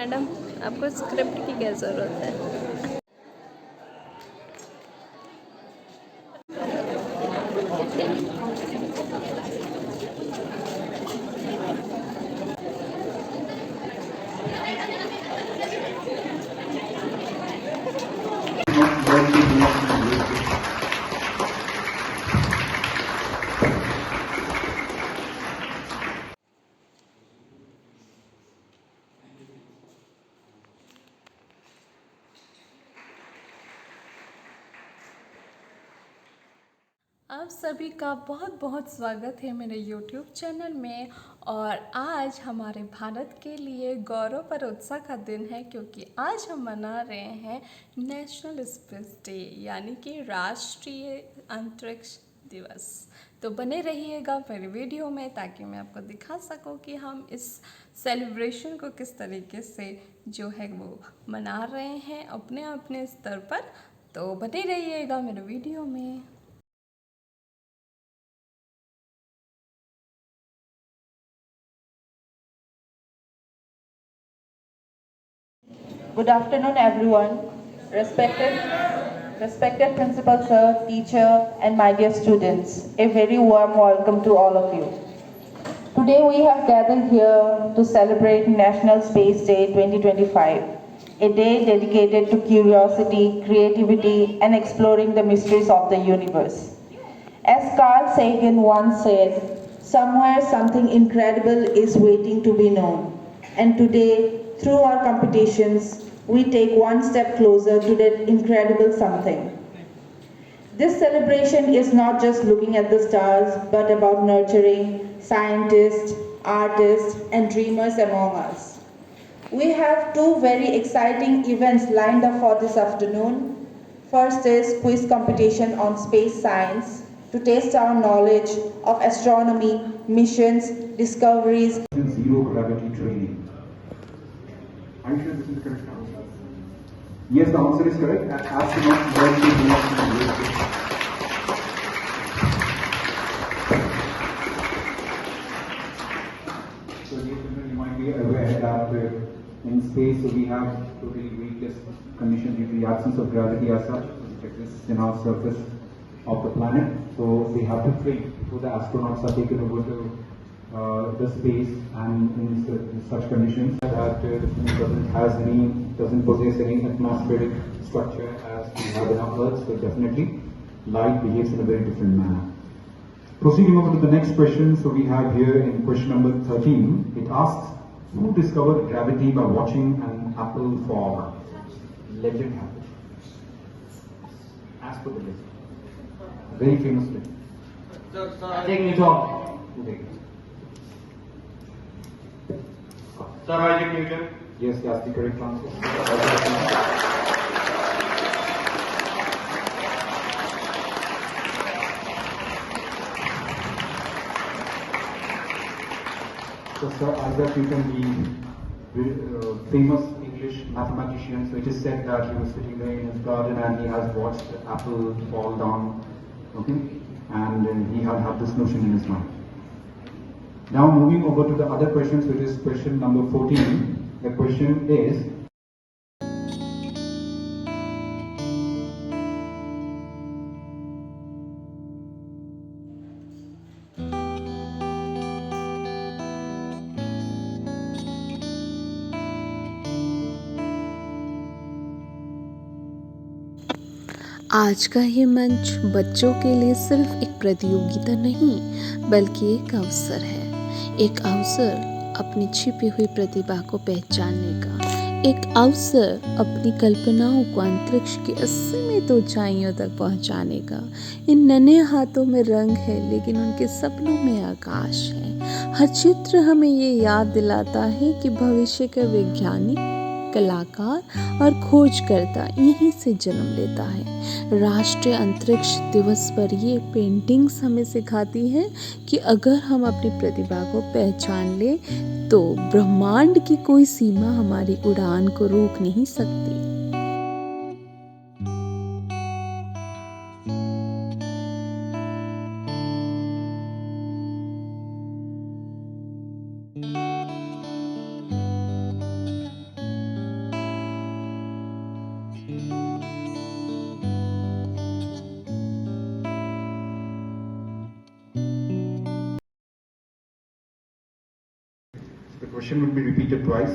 Madam, आपको script की क्या ज़रूरत है? आप सभी का बहुत बहुत स्वागत है मेरे YouTube चैनल में। और आज हमारे भारत के लिए गौरव और उत्साह का दिन है, क्योंकि आज हम मना रहे हैं नेशनल स्पेस डे, यानी कि राष्ट्रीय अंतरिक्ष दिवस। तो बने रहिएगा मेरे वीडियो में, ताकि मैं आपको दिखा सकूं कि हम इस सेलिब्रेशन को किस तरीके से जो है वो मना रहे हैं अपने अपने स्तर पर। तो बने रहिएगा मेरे वीडियो में। Good afternoon, everyone. Respected Principal Sir, teacher, and my dear students, a very warm welcome to all of you. Today we have gathered here to celebrate National Space Day 2025, a day dedicated to curiosity, creativity, and exploring the mysteries of the universe. As Carl Sagan once said, somewhere something incredible is waiting to be known. And today, through our competitions, we take one step closer to that incredible something. This celebration is not just looking at the stars, but about nurturing scientists, artists, and dreamers among us. We have two very exciting events lined up for this afternoon. First is quiz competition on space science to test our knowledge of astronomy, missions, discoveries. Zero gravity training. Are you sure this is the correct answer? Yes, the answer is correct. Astronauts learn to do not. So, dear children, you might be aware that in space we have totally weightless conditions due to the absence of gravity as such, which exists in our surface of the planet. So they have to train before the astronauts are taken over to the space, and in such conditions that the moon doesn't possess any atmospheric structure as we have in our Earth. So definitely, light behaves in a very different manner. Proceeding over to the next question, so we have here in question number 13, it asks, who discovered gravity by watching an apple fall? Legend has it. As per the legend. Very famous legend. Isaac Newton. Sir Isaac Newton. Yes, that's the correct answer. So Sir Isaac Newton, the famous English mathematician, so it is said that he was sitting there in his garden and he has watched the apple fall down, okay, and he had this notion in his mind. Now moving over to the other questions, which is question number 14. The question is, आज का ये मंच बच्चों के लिए सिर्फ एक प्रतियोगिता नहीं, बल्कि एक अवसर है। एक अवसर अपनी छिपी हुई प्रतिभा को पहचानने का, एक अवसर अपनी कल्पनाओं को अंतरिक्ष की असीमित ऊंचाइयों तक पहुंचाने का। इन नन्हे हाथों में रंग है, लेकिन उनके सपनों में आकाश है। हर चित्र हमें ये याद दिलाता है कि भविष्य का वैज्ञानिक, कलाकार और खोजकर्ता यहीं से जन्म लेता है। राष्ट्रीय अंतरिक्ष दिवस पर ये पेंटिंग्स हमें सिखाती हैं कि अगर हम अपनी प्रतिभा को पहचान लें तो ब्रह्मांड की कोई सीमा हमारी उड़ान को रोक नहीं सकती। question will be repeated twice.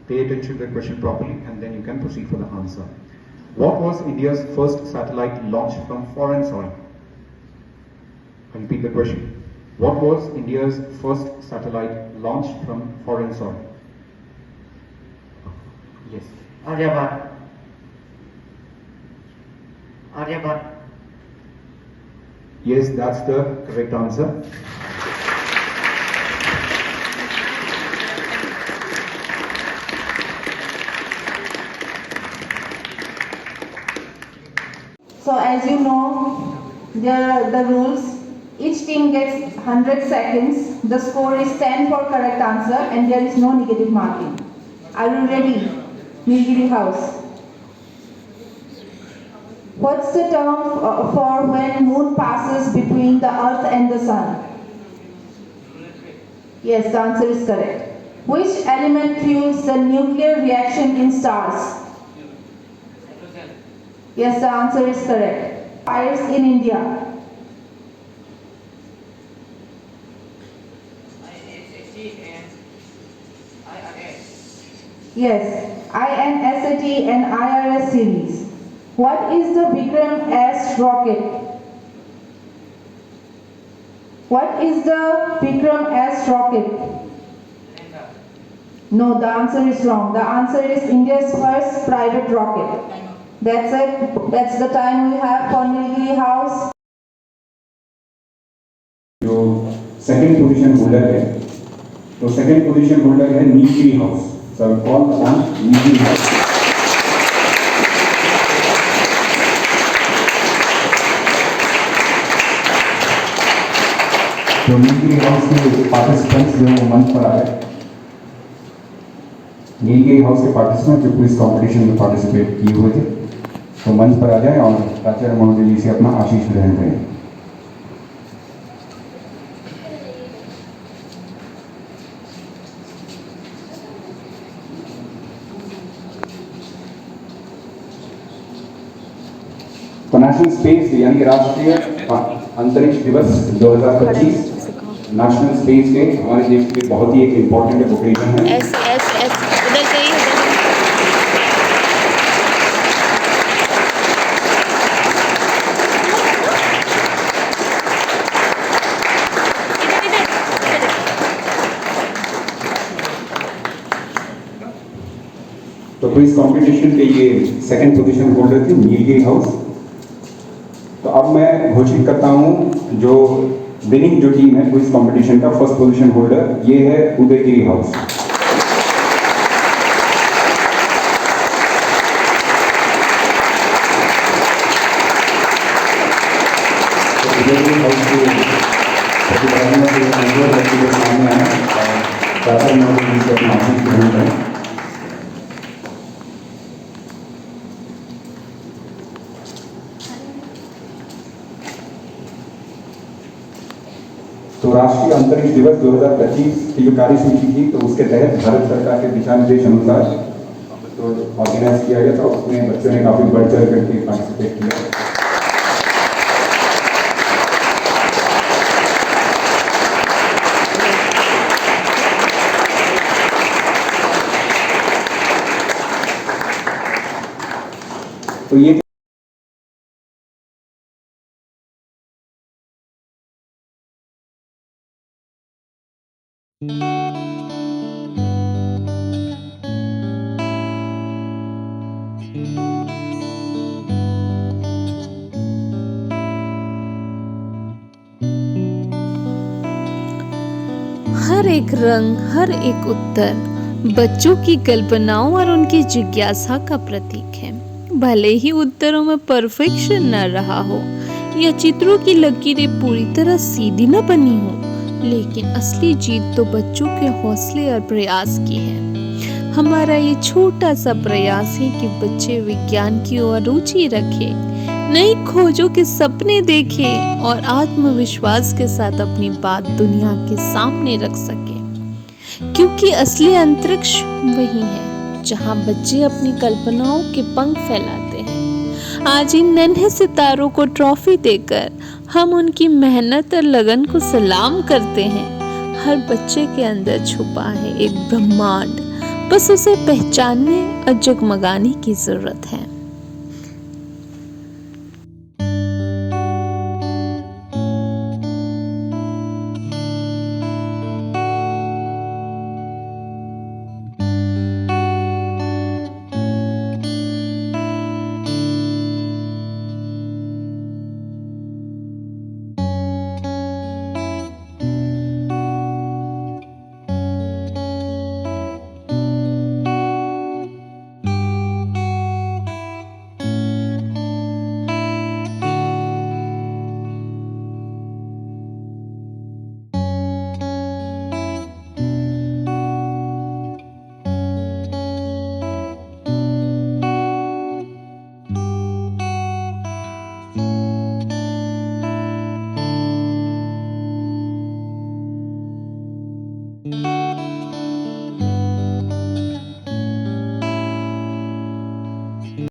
Pay attention to the question properly and then you can proceed for the answer. What was India's first satellite launched from foreign soil? I'll repeat the question. What was India's first satellite launched from foreign soil? Yes. Aryabhat. Yes, that's the correct answer. So as you know, the rules, each team gets 100 seconds. The score is 10 for correct answer and there is no negative marking. Are you ready? Nilgiri House. What's the term for when moon passes between the earth and the sun? Yes, the answer is correct. Which element fuels the nuclear reaction in stars? Yes, the answer is correct. Fires in India. Yes, INSAT and IRS series. What is the Vikram S rocket? What is the Vikram S rocket? No, the answer is wrong. The answer is India's first private rocket. That's it. That's the time we have for Nilgiri House. जो second position holder है, तो second position holder है Nilgiri house. So I will call upon Nilgiri House. तो Nilgiri house के participants जो है मंच पर आए. नीलगिरी हाउस के पार्टिसिपेंट जो क्विज कंपटीशन में पार्टिसिपेट किए हुए थे, तो मंच पर आ जाए और प्राचार्य महोदय जी से अपना आशीष ग्रहण करें. तो नेशनल स्पेस यानी कि राष्ट्रीय अंतरिक्ष दिवस 2025 नेशनल स्पेस डे हमारे देश के लिए बहुत ही एक इम्पोर्टेंट ओकेजन है. उधर जाइए. तो क्विज कंपटीशन के ये सेकंड पोजीशन होल्डर थे नीलगिरी हाउस. तो अब मैं घोषित करता हूं जो विनिंग जो टीम है क्विज कंपटीशन का फर्स्ट पोजीशन होल्डर ये है उदयगिरी हाउस. तो उदयगिरी हाउस के प्रतिभागियों के सामने आए और महोदय जी से अपना आशीष ग्रहण करें. तो राष्ट्रीय अंतरिक्ष दिवस 2025 की जो कार्यसूची थी तो उसके तहत भारत सरकार के दिशा निर्देश अनुसार तो ऑर्गेनाइज किया गया था. उसमें बच्चों ने काफी बढ़ चढ़ करके पार्टिसिपेट किया. तो ये हर एक रंग, हर एक उत्तर बच्चों की कल्पनाओं और उनकी जिज्ञासा का प्रतीक है. भले ही उत्तरों में परफेक्शन न रहा हो या चित्रों की लकीरें पूरी तरह सीधी न बनी हो, लेकिन असली जीत तो बच्चों के हौसले और प्रयास की है. हमारा ये छोटा सा प्रयास है कि बच्चे विज्ञान की ओर रुचि रखें, नई खोजों के सपने देखें और आत्मविश्वास के साथ अपनी बात दुनिया के सामने रख सकें. क्योंकि असली अंतरिक्ष वही है जहां बच्चे अपनी कल्पनाओं के पंख फैलाते हैं. आज इन नन्हे सितारों को ट्रॉफी देकर हम उनकी मेहनत और लगन को सलाम करते हैं. हर बच्चे के अंदर छुपा है एक ब्रह्मांड, बस उसे पहचानने और जगमगाने की जरूरत है।